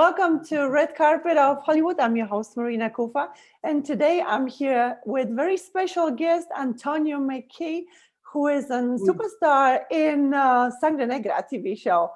Welcome to Red Carpet of Hollywood. I'm your host, Marina Kufa. And today I'm here with very special guest, Antonio McKay, who is a superstar in Sangre Negra TV show.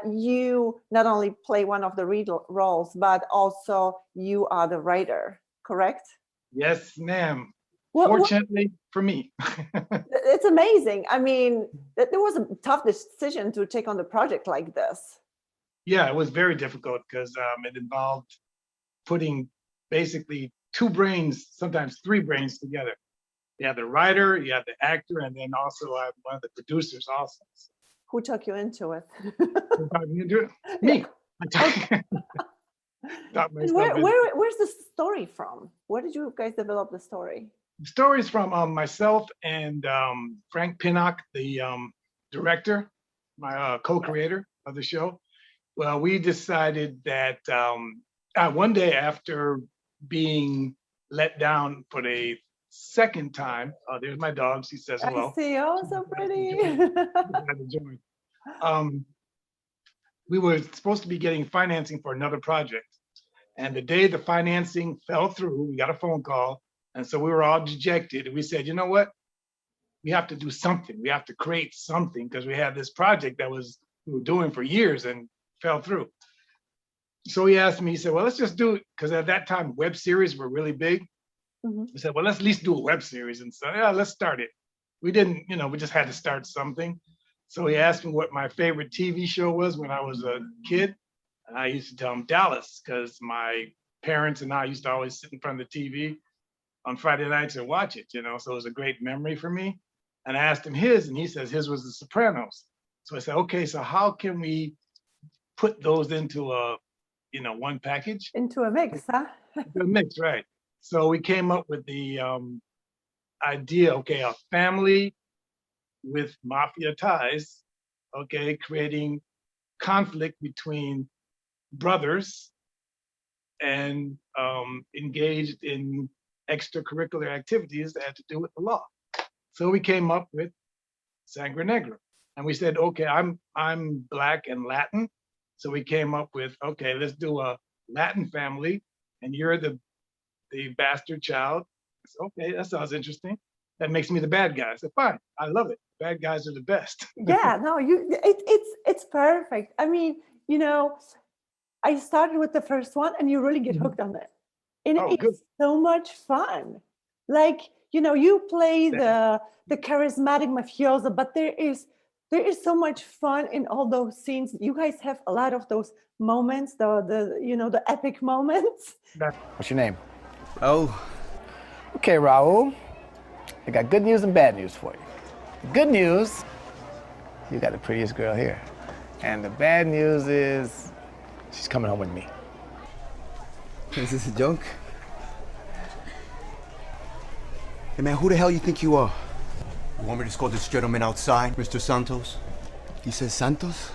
You not only play one of the lead roles, but also you are the writer, correct? Yes, ma'am. Fortunately for me. It's amazing. I mean, there was a tough decision to take on the project like this. Yeah, it was very difficult because it involved putting basically two brains, sometimes three brains together. You have the writer, you have the actor, and then also one of the producers also. Who took you into it? Me. Where's the story from? Where did you guys develop the story? The story is from myself and Frank Pinnock, the director, my co-creator of the show. Well, we decided that one day after being let down for the second time, there's my dog, she says hello. I see, oh, so pretty. We were supposed to be getting financing for another project. And the day the financing fell through, we got a phone call. And so we were all dejected. And we said, you know what? We have to do something. We have to create something because we had this project that we were doing for years and fell through. So he asked me, he said, well, let's just do it. Because at that time, web series were really big. We said, well, let's at least do a web series. And so, yeah, let's start it. We didn't, we just had to start something. So he asked me what my favorite TV show was when I was a kid. And I used to tell him Dallas, because my parents and I used to always sit in front of the TV on Friday nights and watch it, so it was a great memory for me. And I asked him his, and he says his was The Sopranos. So I said, okay, so how can we put those into a, one package? Into a mix, huh? Into a mix, right. So we came up with the idea, okay, a family with mafia ties, okay, creating conflict between brothers and engaged in extracurricular activities that had to do with the law. So we came up with Sangre Negra. And we said, okay, I'm Black and Latin. So we came up with, okay, let's do a Latin family and you're the bastard child. I said, okay, that sounds interesting. That makes me the bad guy. I said, fine, I love it. Bad guys are the best. Yeah, no, it's perfect. I mean, I started with the first one and you really get hooked on it. And it's so much fun. Like, you play the charismatic mafioso, but there is so much fun in all those scenes. You guys have a lot of those moments, the epic moments. What's your name? Oh, okay, Raul. I got good news and bad news for you. Good news, you got the prettiest girl here. And the bad news is she's coming home with me. Is this a joke? Hey man, who the hell you think you are? You want me to escort this gentleman outside, Mr. Santos? He says Santos?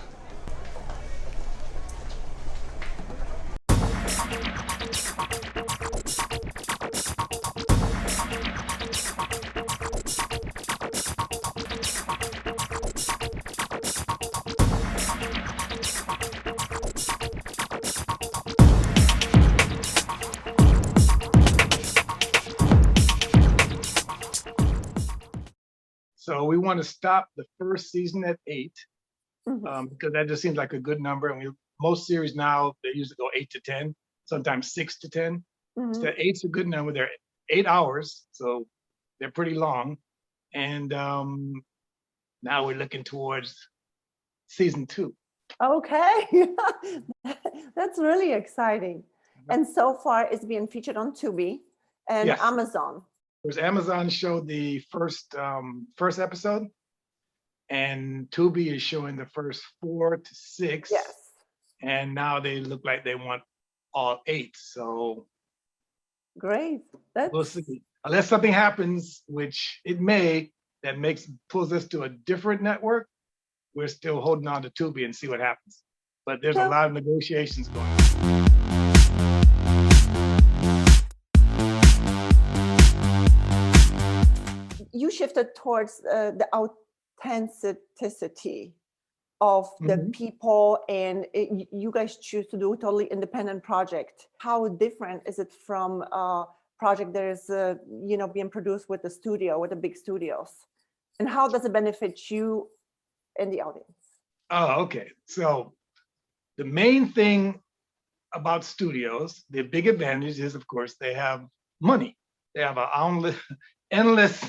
So we want to stop the first season at 8 because that just seems like a good number. And most series now, they usually go 8 to 10, sometimes 6 to 10. So 8's a good number. There are 8 hours, so they're pretty long. And now we're looking towards season 2. Okay. That's really exciting. And so far it's being featured on Tubi and Yes. Amazon. There's Amazon showed the first episode, and Tubi is showing the first 4 to 6. Yes. And now they look like they want all 8. So Great. we'll see. Unless something happens, which it may, that pulls us to a different network, we're still holding on to Tubi and see what happens. But there's a lot of negotiations going on. You shifted towards the authenticity of the people, and you guys choose to do a totally independent project. How different is it from a project that is, being produced with the studio, with the big studios? And how does it benefit you and the audience? Oh, okay. So the main thing about studios, the big advantage is, of course, they have money. They have an endless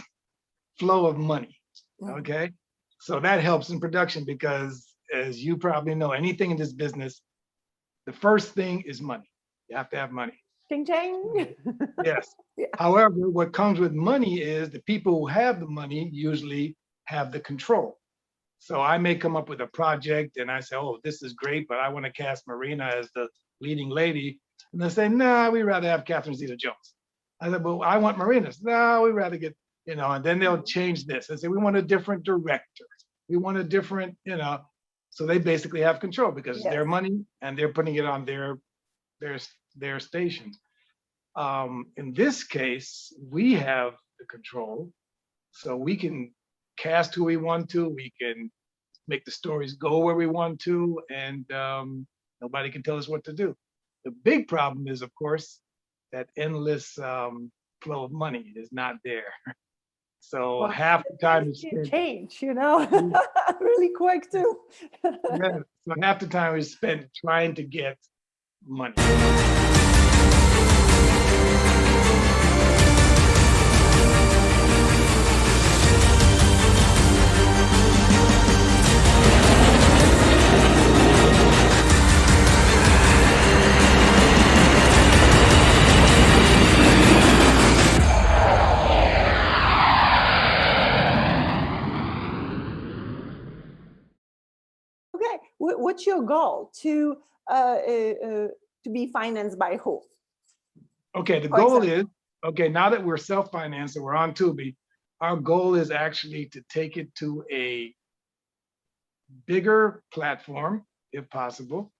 flow of money. Okay. So that helps in production because, as you probably know, anything in this business, the first thing is money. You have to have money. Ching ching. Yes. Yeah. However, what comes with money is the people who have the money usually have the control. So I may come up with a project and I say, oh, this is great, but I want to cast Marina as the leading lady. And they say, nah, we'd rather have Catherine Zeta-Jones. I said, well, I want Marina. No, we'd rather get, and then they'll change this and say, we want a different director. We want a different, so they basically have control because it's their money and they're putting it on their station. In this case, we have the control, so we can cast who we want to, we can make the stories go where we want to, and nobody can tell us what to do. The big problem is, of course, that endless flow of money is not there. So half the time it's spent, change, really quick too. yeah, so half the time is spent trying to get money. Okay, what's your goal to be financed by who? Okay, the goal is, now that we're self-financed and we're on Tubi, our goal is actually to take it to a bigger platform, if possible.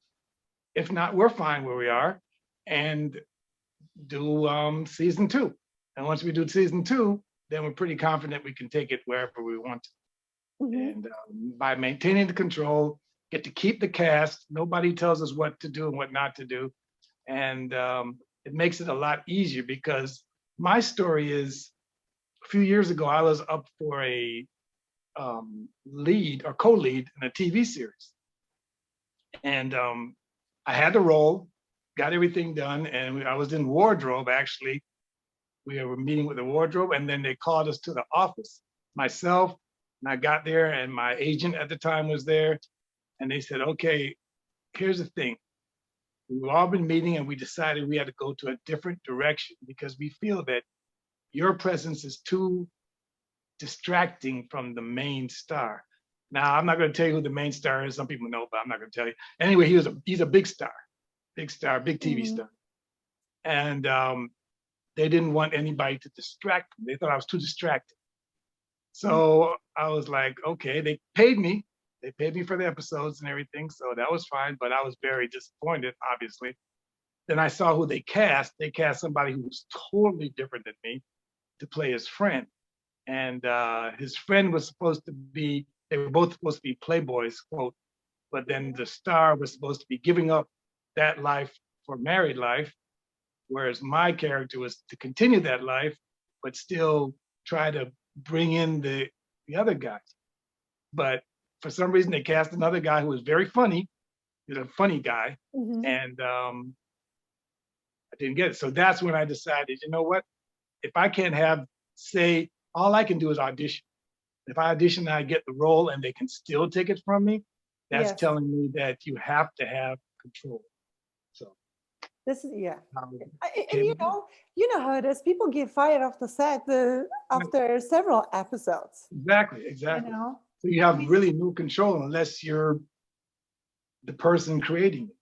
If not, we're fine where we are, and do season 2. And once we do season 2, then we're pretty confident we can take it wherever we want to. And by maintaining the control, get to keep the cast. Nobody tells us what to do and what not to do. And it makes it a lot easier because my story is, a few years ago, I was up for a lead or co-lead in a TV series. And I had the role, got everything done, and I was in wardrobe, actually. We were meeting with the wardrobe, and then they called us to the office, myself, and I got there, and my agent at the time was there, and they said, okay, here's the thing. We've all been meeting, and we decided we had to go to a different direction because we feel that your presence is too distracting from the main star. Now, I'm not going to tell you who the main star is. Some people know, but I'm not going to tell you. Anyway, he's a big star, big TV star. And they didn't want anybody to distract them. They thought I was too distracted. So I was like, okay, they paid me. They paid me for the episodes and everything. So that was fine, but I was very disappointed, obviously. Then I saw who they cast. They cast somebody who was totally different than me to play his friend. And his friend was supposed to be, they were both supposed to be playboys, quote, but then the star was supposed to be giving up that life for married life, whereas my character was to continue that life, but still try to bring in the other guys. But for some reason, they cast another guy who was very funny. He's a funny guy, and I didn't get it. So that's when I decided, you know what? if I can't have, say, all I can do is audition. If I audition and I get the role and they can still take it from me, that's Yes. telling me that you have to have control. So This is and okay. you know how it is. People get fired off the set after several episodes. Exactly. You know? So you have really no control unless you're the person creating it.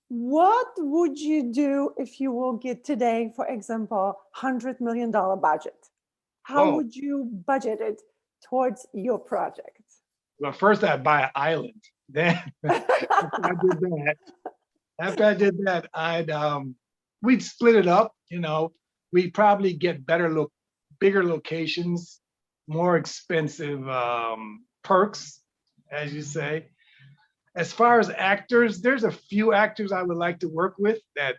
What would you do if you will get today, for example, $100 million budget? How would you budget it towards your project? Well, first I'd buy an island. Then after I did that, we'd split it up. We'd probably get bigger locations, more expensive perks, as you say. As far as actors, there's a few actors I would like to work with that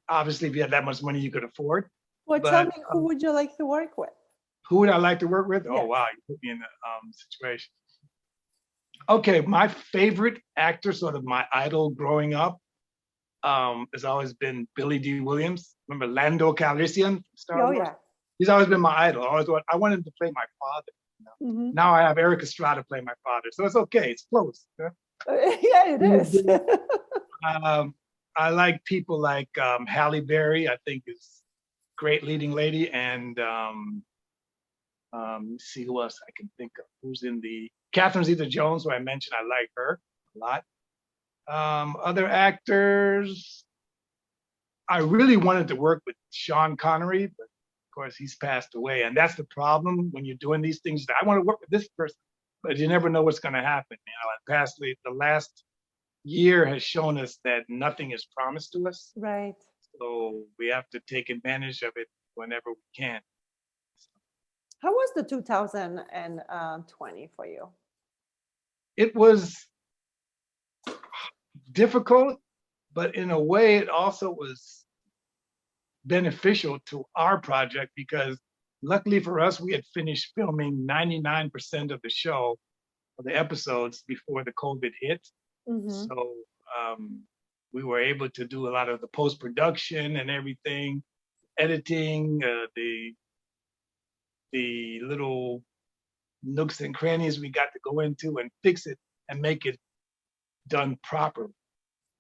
obviously if you had that much money, you could afford. Well, tell me, who would you like to work with? Who would I like to work with? Yes. Oh, wow, you put me in the situation. Okay, my favorite actor, sort of my idol growing up, has always been Billy D. Williams. Remember Lando Calrissian from Star Wars? Yeah. He's always been my idol. I wanted him to play my father. Now I have Eric Estrada play my father, so it's okay. It's close. Yeah, it is. I like people like Halle Berry. I think is great leading lady, and let's see who else I can think of. Who's in the Catherine Zeta-Jones, who I mentioned. I like her a lot. Other actors, I really wanted to work with Sean Connery, but of course he's passed away, and that's the problem when you're doing these things. I want to work with this person, but you never know what's going to happen. The last year has shown us that nothing is promised to us. Right. So we have to take advantage of it whenever we can. How was the 2020 for you? It was difficult, but in a way it also was beneficial to our project because luckily for us, we had finished filming 99% of the show, of the episodes before the COVID hit. So we were able to do a lot of the post-production and everything, editing, the little nooks and crannies we got to go into and fix it and make it done properly.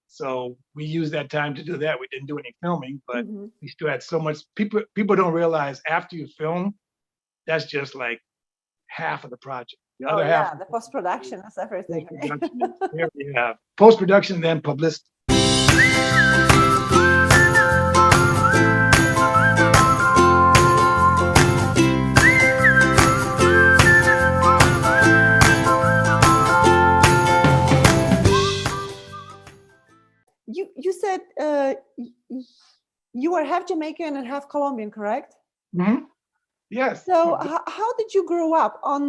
So we used that time to do that. We didn't do any filming, but we still had so much. People don't realize after you film, that's just like half of the project. The other half, the post-production is everything. Post-production, then publicity. were half Jamaican and half Colombian, correct? Mm-hmm. Yes. So how did you grow up? On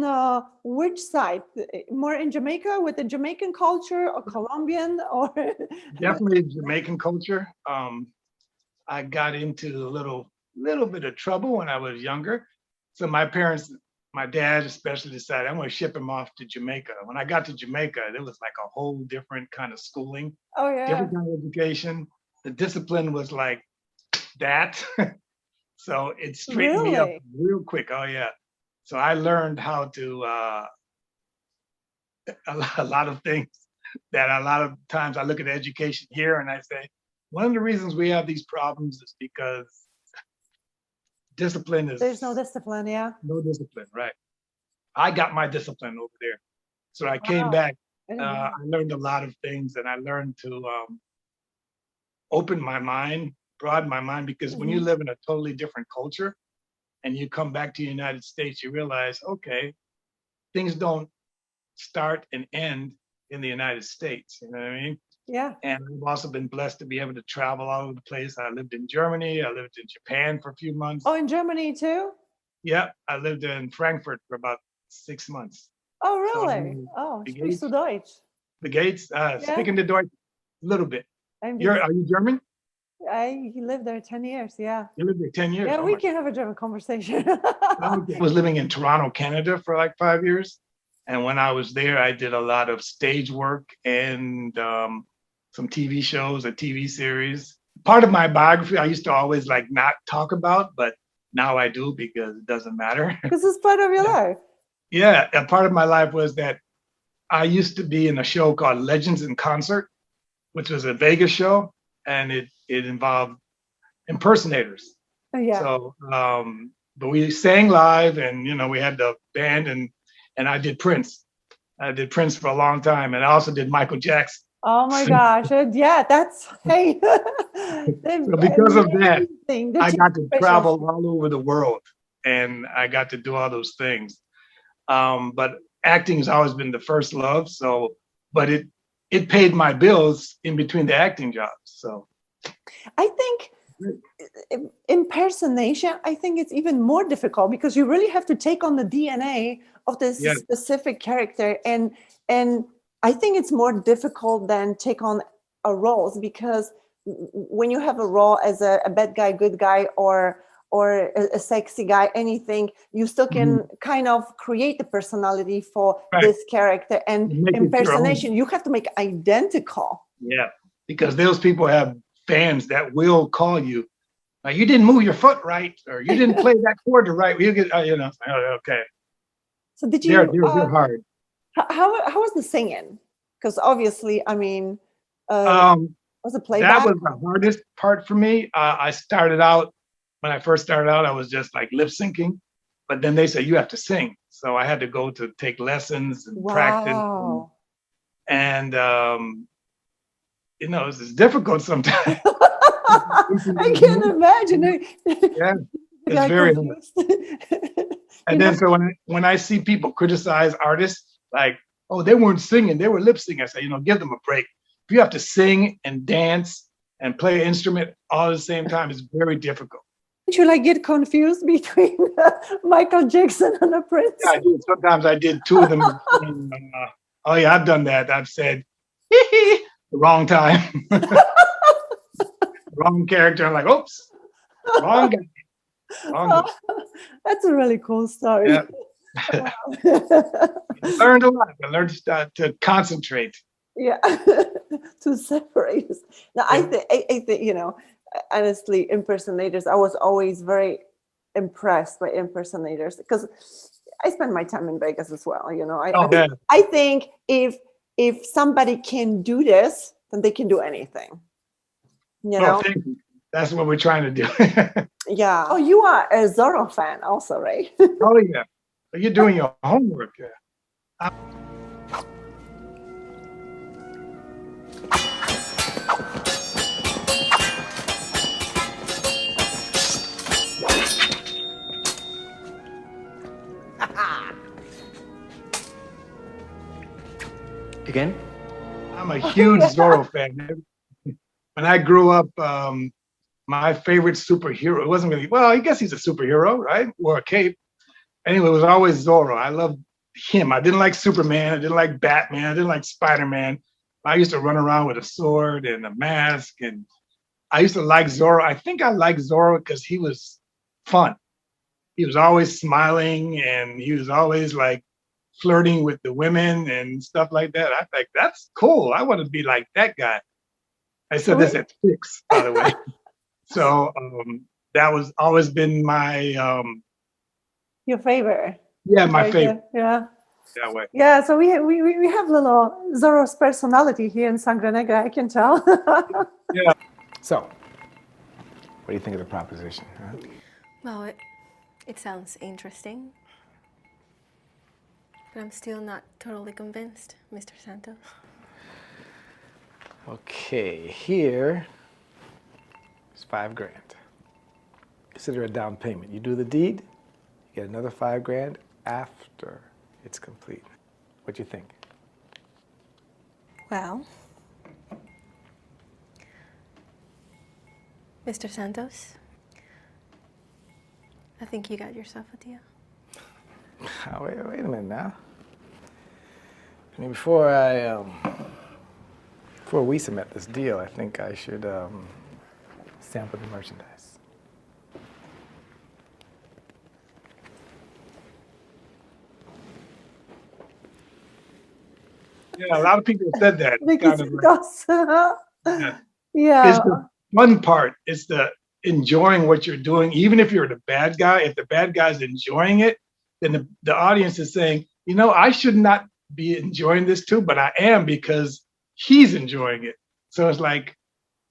which side? More in Jamaica with the Jamaican culture, or Colombian, or? Definitely Jamaican culture. I got into a little bit of trouble when I was younger. So my parents, my dad especially, decided I'm going to ship him off to Jamaica. When I got to Jamaica, it was like a whole different kind of schooling, Oh yeah. different kind of education. The discipline was like that. So it straightened me up real quick. Oh yeah. So I learned how to a lot of things that a lot of times I look at education here and I say, one of the reasons we have these problems is because discipline is. There's no discipline, yeah. No discipline, right. I got my discipline over there. So I came back, I learned a lot of things, and I learned to open my mind, broaden my mind, because when you live in a totally different culture and you come back to the United States, you realize, okay, things don't start and end in the United States, you know what I mean? Yeah. And I've also been blessed to be able to travel all over the place. I lived in Germany, I lived in Japan for a few months. Oh, in Germany too? Yeah, I lived in Frankfurt for about 6 months. Oh, really? Sprichst du Deutsch? The Gates, speaking to Deutsch a little bit. Are you German? I lived there 10 years, yeah. You lived there 10 years? Yeah, we can have a German conversation. I was living in Toronto, Canada for like 5 years. And when I was there, I did a lot of stage work and some TV shows, a TV series. Part of my biography, I used to always like not talk about, but now I do because it doesn't matter. Because it's part of your life. Yeah, a part of my life was that I used to be in a show called Legends in Concert, which was a Vegas show, and it involved impersonators. Oh, yeah. So, but we sang live, and we had the band, and I did Prince. I did Prince for a long time, and I also did Michael Jackson. Oh my gosh! Yeah, that's hey. So because of that, I got to travel all over the world, and I got to do all those things. But acting has always been the first love. So, but it paid my bills in between the acting jobs. So, I think impersonation, I think it's even more difficult because you really have to take on the DNA of this specific character, and I think it's more difficult than take on a role, because when you have a role as a bad guy, good guy, or a sexy guy, anything, you still can kind of create the personality for this character. And impersonation, you have to make identical. Yeah, because those people have fans that will call you, like, you didn't move your foot right, or you didn't play that chord right. You get, okay. So did you? They're hard. How was the singing? Because obviously, I mean, was it playback? That was the hardest part for me. When I first started out, I was just like lip syncing, but then they said you have to sing. So I had to go to take lessons and practice. And it's difficult sometimes. I can't imagine. Yeah, it's very hard. And then so when I see people criticize artists, like, oh, they weren't singing, they were lip syncing, I say, give them a break. If you have to sing and dance and play an instrument all at the same time, it's very difficult. Did you get confused between Michael Jackson and a Prince? Yeah, I did. Sometimes I did two of them. Oh yeah, I've done that. I've said the wrong time, wrong character. I'm like, oops, wrong guy. That's a really cool story. Yeah. I learned a lot. I learned to concentrate. Yeah, to separate. Now, I think honestly, impersonators, I was always very impressed by impersonators because I spend my time in Vegas as well. I think if somebody can do this, then they can do anything. Thank you. That's what we're trying to do. Yeah. Oh, you are a Zorro fan also, right? Oh yeah. You're doing your homework. Yeah. Again? I'm a huge Zorro fan. When I grew up, my favorite superhero, it wasn't really, well, I guess he's a superhero, right? Wore a cape. Anyway, it was always Zorro. I loved him. I didn't like Superman. I didn't like Batman. I didn't like Spider-Man. I used to run around with a sword and a mask, and I used to like Zorro. I think I liked Zorro because he was fun. He was always smiling, and he was always like flirting with the women and stuff like that. I think that's cool. I want to be like that guy. I said this at 6, by the way. So that was always been my your favorite. Yeah, my favorite. Yeah. That way. Yeah, so we have little Zorro's personality here in Sangre Negra, I can tell. Yeah. So, what do you think of the proposition? Huh? Well, it sounds interesting, but I'm still not totally convinced, Mr. Santos. Okay, here is $5,000. Consider a down payment. You do the deed, you get another $5,000 after it's complete. What do you think? Well, Mr. Santos, I think you got yourself a deal. Wait a minute now. I mean, before we submit this deal, I think I should sample the merchandise. Yeah, a lot of people said that. Because Kind it of does. yeah. Yeah. It's the fun part. It's the enjoying what you're doing. Even if you're the bad guy, if the bad guy's enjoying it, then the audience is saying, you know, I should not be enjoying this too, but I am because he's enjoying it. So it's like,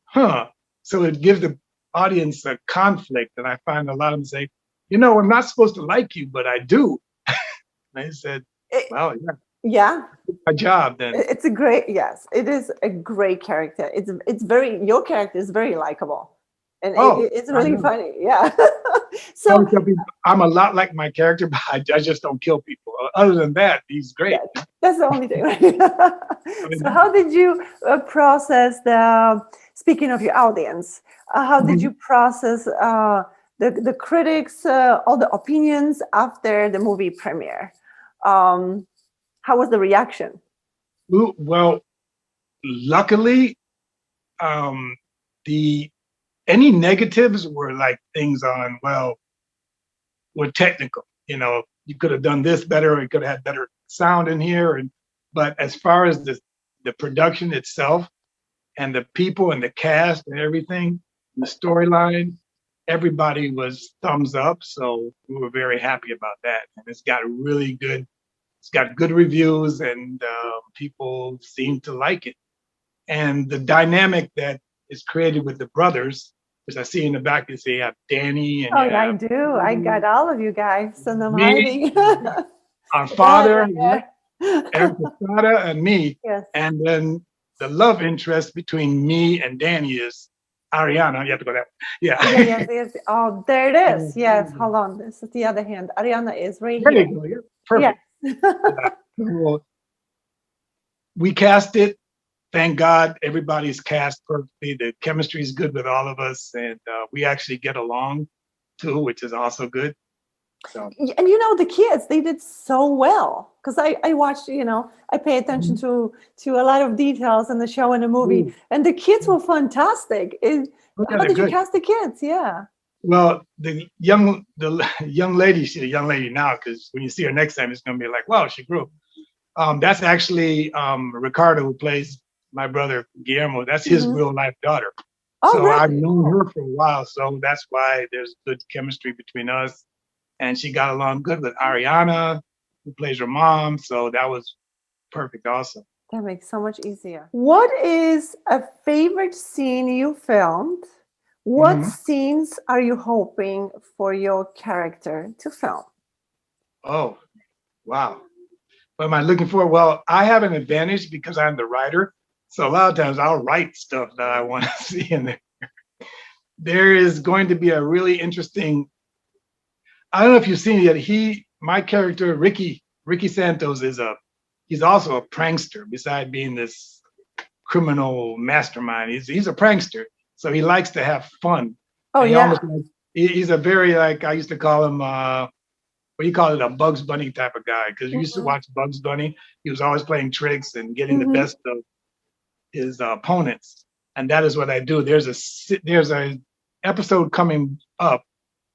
huh. So it gives the audience a conflict. And I find a lot of them say, you know, I'm not supposed to like you, but I do. And I said, well, yeah. Yeah. My job then. It's a great, yes, it is a great character. It's very, your character is very likable. And it's really funny. Yeah. So I'm a lot like my character, but I just don't kill people. Other than that, he's great. Yeah, that's the only thing. So how did you process speaking of your audience, how did you process the critics, all the opinions after the movie premiere? How was the reaction? Well, luckily, any negatives were like things on, well, were technical. You know, you could have done this better, or you could have had better sound in here. But as far as the production itself and the people and the cast and everything, the storyline, everybody was thumbs up. So we were very happy about that. And it's got good reviews, and people seem to like it. And the dynamic that is created with the brothers, which I see in the back, you see you have Danny and I do. I got all of you guys, and I'm me, hiding. our father, Yeah. A.C.T.R.A and me. Yes. And then the love interest between me and Danny is Ariana. You have to go that way. Yeah. Yes. Oh, there it is. Yes. Hold on. This is the other hand. Ariana is right There here. you go. Yeah. Perfect. Yes. Well, we cast it. Thank God everybody's cast perfectly. The chemistry is good with all of us, and we actually get along too, which is also good. So. And you know, the kids, they did so well, because I watched, you know, I pay attention to a lot of details in the show and the movie, and the kids were fantastic. How did you cast the kids? Yeah. Well, the young lady, she's a young lady now, because when you see her next time, it's going to be like, wow, she grew up. That's actually Ricardo, who plays my brother Guillermo. That's his real life daughter. So really? I've known her for a while, so that's why there's good chemistry between us. And she got along good with Ariana, who plays her mom. So that was perfect also. That makes so much easier. What is a favorite scene you filmed? What scenes are you hoping for your character to film? Oh, wow. What am I looking for? Well, I have an advantage because I'm the writer. So a lot of times I'll write stuff that I want to see in there. There is going to be a really interesting, I don't know if you've seen it yet. My character, Ricky Santos, he's also a prankster. Besides being this criminal mastermind, he's a prankster. So he likes to have fun. Oh, And he yeah. almost like, he's a very, like, I used to call him, what do you call it, a Bugs Bunny type of guy, because you used to watch Bugs Bunny. He was always playing tricks and getting the best of his opponents, and that is what I do. There's a episode coming up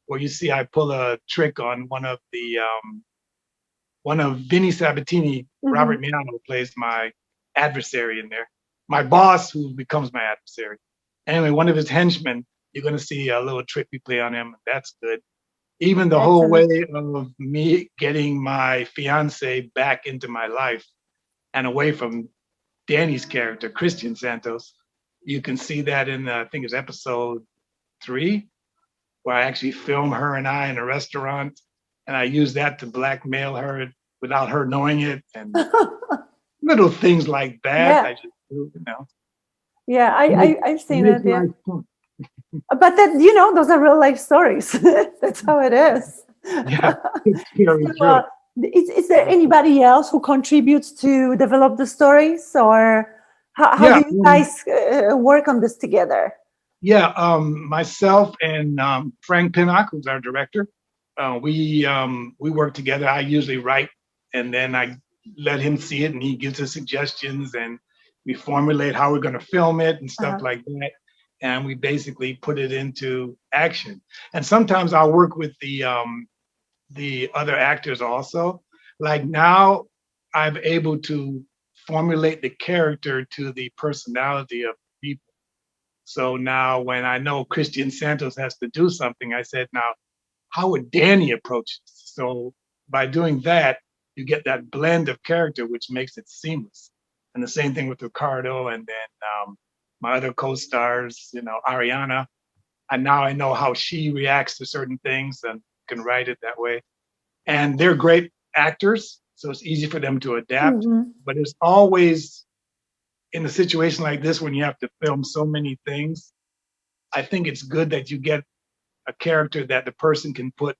where you see I pull a trick on one of Vinny Sabatini. Robert Miano plays my adversary in there, my boss who becomes my adversary. Anyway, one of his henchmen, you're going to see a little trick we play on him. That's good. Even the whole way of me getting my fiance back into my life and away from Danny's character, Christian Santos. You can see that in, I think it's episode 3, where I actually film her and I in a restaurant. And I use that to blackmail her without her knowing it. And little things like that. I just do, you know. Yeah, I've seen it. Yeah. But that, you know, those are real life stories. That's how it is. Yeah, it's very true. Is there anybody else who contributes to develop the stories, or how do you guys work on this together? Yeah, myself and Frank Pinnock, who's our director, we work together. I usually write, and then I let him see it, and he gives us suggestions, and we formulate how we're going to film it and stuff like that. And we basically put it into action. And sometimes I'll work with the other actors also. Like now, I'm able to formulate the character to the personality of people. So now when I know Christian Santos has to do something, I said, now, how would Danny approach this? So by doing that, you get that blend of character, which makes it seamless. And the same thing with Ricardo, and then my other co-stars, you know, Ariana. And now I know how she reacts to certain things and can write it that way. And they're great actors, so it's easy for them to adapt. But it's always, in a situation like this, when you have to film so many things, I think it's good that you get a character that the person can put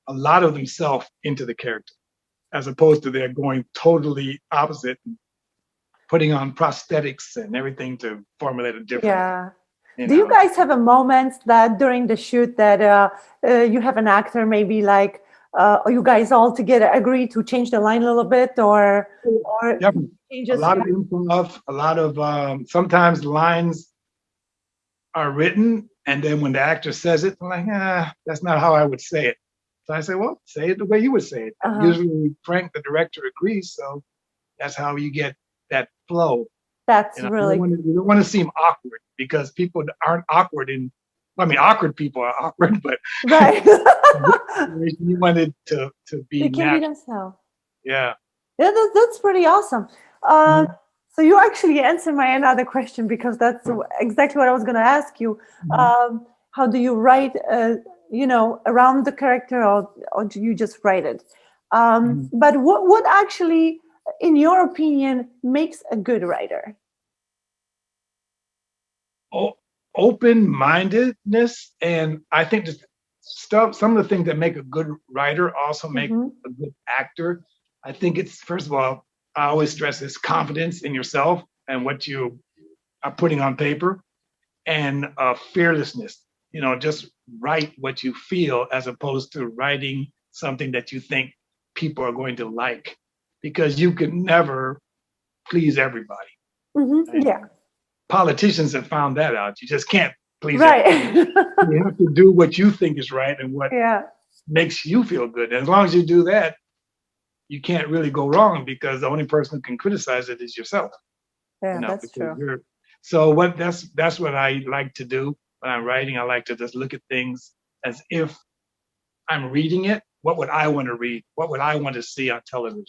a lot of themselves into the character, as opposed to they're going totally opposite, and putting on prosthetics and everything to formulate a different. Yeah. Do you guys have a moment that during the shoot that you have an actor maybe like, or you guys all together agree to change the line a little bit, or changes? A lot of improv, a lot of sometimes lines are written, and then when the actor says it, I'm like, that's not how I would say it. So I say, well, say it the way you would say it. Usually Frank, the director, agrees, so that's how you get that flow. That's really. You don't want to seem awkward, because people aren't awkward awkward people are awkward, but right. you wanted to be. They can be themselves. Yeah. Yeah, that's pretty awesome. So you actually answered my another question, because that's exactly what I was going to ask you. How do you write, you know, around the character, or do you just write it? But what actually, in your opinion, makes a good writer? Open-mindedness, and I think some of the things that make a good writer also make a good actor. I think it's, first of all, I always stress this: confidence in yourself and what you are putting on paper, and fearlessness. You know, just write what you feel, as opposed to writing something that you think people are going to like, because you can never please everybody. Yeah. Politicians have found that out. You just can't please everybody. You have to do what you think is right and what makes you feel good. And as long as you do that, you can't really go wrong, because the only person who can criticize it is yourself. Yeah, that's true. So that's what I like to do when I'm writing. I like to just look at things as if I'm reading it. What would I want to read? What would I want to see on television?